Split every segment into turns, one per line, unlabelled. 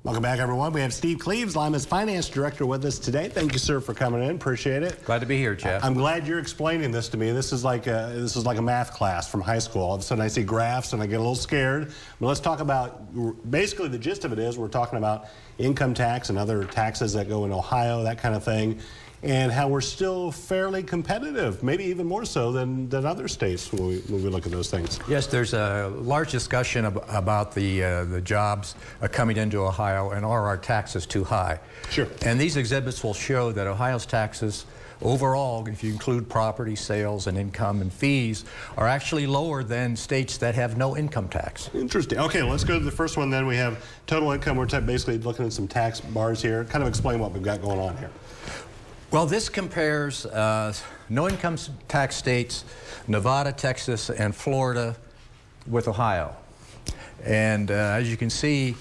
Welcome back, everyone. We have Steve Cleaves, Lima's finance director, with us today. Thank you, sir, for coming in. Appreciate it.
Glad to be here, Jeff.
I'm glad you're explaining this to me. This is like a math class from high school. All of a sudden, I see graphs and I get a little scared. But let's talk about, basically, the gist of it is we're talking about income tax and other taxes that go in Ohio, that kind of thing, and how we're still fairly competitive, maybe even more so than other states when we look at those things.
Yes, there's a large discussion about the jobs coming into Ohio, and are our taxes too high?
Sure.
And these exhibits will show that Ohio's taxes overall, if you include property sales and income and fees, are actually lower than states that have no income tax.
Interesting. Okay, let's go to the first one then. We have total income. We're basically looking at some tax bars here. Kind of explain what we've got going on here.
Well, this compares no income tax states, Nevada, Texas, and Florida with Ohio. And as you can see,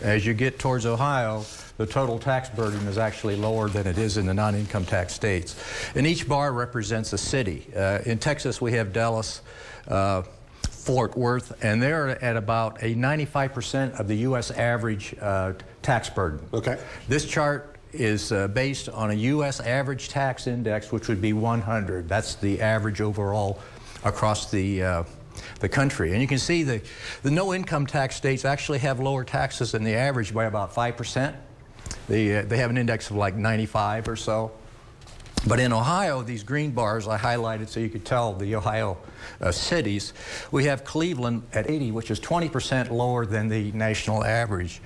as you get towards Ohio, the total tax burden is actually lower than it is in the non-income tax states. And each bar represents a city. In Texas, we have Dallas, Fort Worth, and they're at about a 95% of the U.S. average tax burden.
Okay.
This chart is based on a U.S. average tax index, which would be 100. That's the average overall across the country. And you can see the no income tax states actually have lower taxes than the average by about 5%. They have an index of like 95 or so. But in Ohio, these green bars I highlighted so you could tell the Ohio cities, we have Cleveland at 80, which is 20% lower than the national average.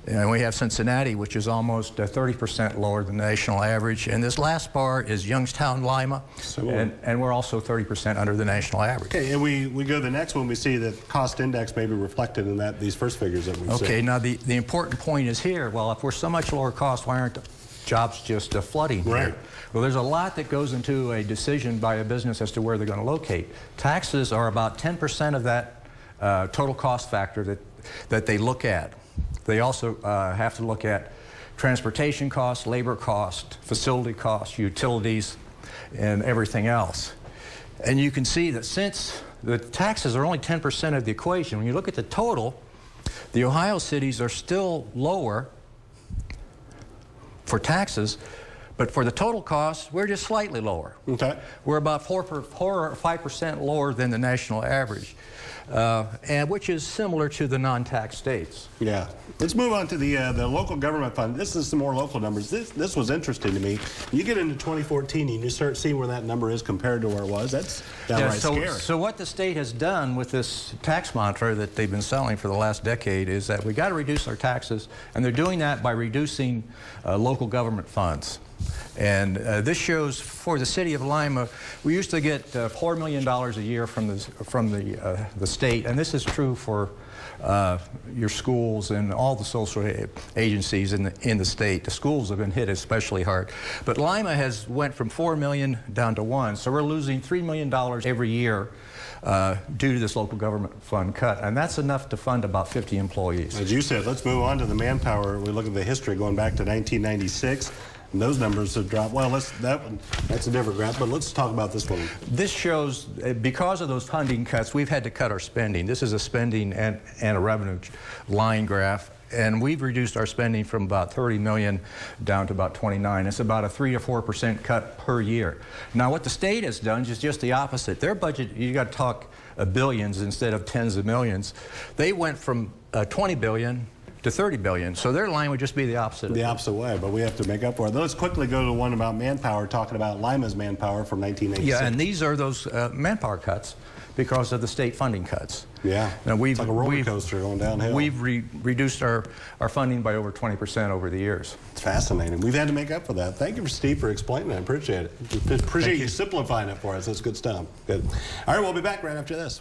And we have Cincinnati, which is almost 30% lower than the national average. And this last bar is Youngstown, Lima, and we're also 30% under the national average.
Okay, and we go to the next one. We see that cost index may be reflected in these first figures that we've seen.
Okay, now the important point is here, well, if we're so much lower cost, why aren't jobs just flooding
right
here? Well, there's a lot that goes into a decision by a business as to where they're going to locate. Taxes are about 10% of that total cost factor that they look at. They also have to look at transportation costs, labor costs, facility costs, utilities, and everything else. And you can see that since the taxes are only 10% of the equation, when you look at the total, the Ohio cities are still lower for taxes, but for the total cost, we're just slightly lower.
Okay.
We're about 4 or 5% lower than the national average, and which is similar to the non-tax states.
Yeah. Let's move on to the local government fund. This is some more local numbers. This was interesting to me. You get into 2014 and you start seeing where that number is compared to where it was. That's downright scary.
So what the state has done with this tax mantra that they've been selling for the last decade is that we got to reduce our taxes, and they're doing that by reducing local government funds. And this shows for the city of Lima, we used to get $4 million a year from the state, and this is true for your schools and all the social agencies in the state. The schools have been hit especially hard. But Lima has went from $4 million down to $1 million, so we're losing $3 million every year due to this local government fund cut, and that's enough to fund about 50 employees.
As you said, let's move on to the manpower. We look at the history going back to 1996. And those numbers have dropped. Well, that's a different graph, but let's talk about this one.
This shows, because of those funding cuts, we've had to cut our spending. This is a spending and a revenue line graph, and we've reduced our spending from about 30 million down to about 29. It's about a 3 to 4% cut per year. Now, what the state has done is just the opposite. Their budget, you got to talk billions instead of tens of millions. They went from 20 billion to 30 billion. So their line would just be the opposite.
The opposite way, but we have to make up for it. Let's quickly go to the one about manpower, talking about Lima's manpower from 1986.
Yeah, and these are those manpower cuts because of the state funding cuts.
Yeah,
now
it's like a roller coaster going downhill.
We've reduced our funding by over 20% over the years.
It's fascinating. We've had to make up for that. Thank you, Steve, for explaining that. I appreciate it. Appreciate you simplifying it for us. That's good stuff. Good. All right, we'll be back right after this.